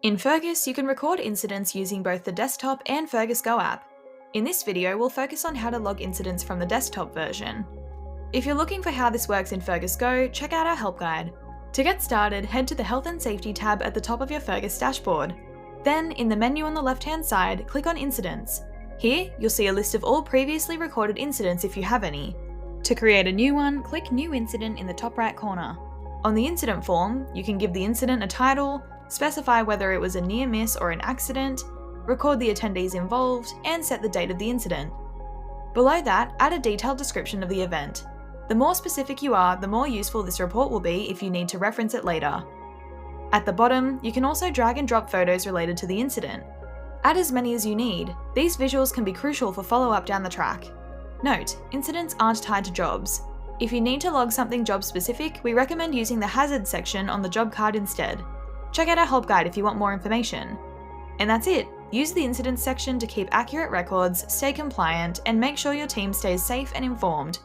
In Fergus, you can record incidents using both the desktop and Fergus Go app. In this video, we'll focus on how to log incidents from the desktop version. If you're looking for how this works in Fergus Go, check out our help guide. To get started, head to the Health and Safety tab at the top of your Fergus dashboard. Then, in the menu on the left-hand side, click on Incidents. Here, you'll see a list of all previously recorded incidents if you have any. To create a new one, click New Incident in the top right corner. On the incident form, you can give the incident a title, specify whether it was a near miss or an accident, record the attendees involved, and set the date of the incident. Below that, add a detailed description of the event. The more specific you are, the more useful this report will be if you need to reference it later. At the bottom, you can also drag and drop photos related to the incident. Add as many as you need. These visuals can be crucial for follow-up down the track. Note, incidents aren't tied to jobs. If you need to log something job-specific, we recommend using the hazards section on the job card instead. Check out our help guide if you want more information. And that's it. Use the incidents section to keep accurate records, stay compliant, and make sure your team stays safe and informed.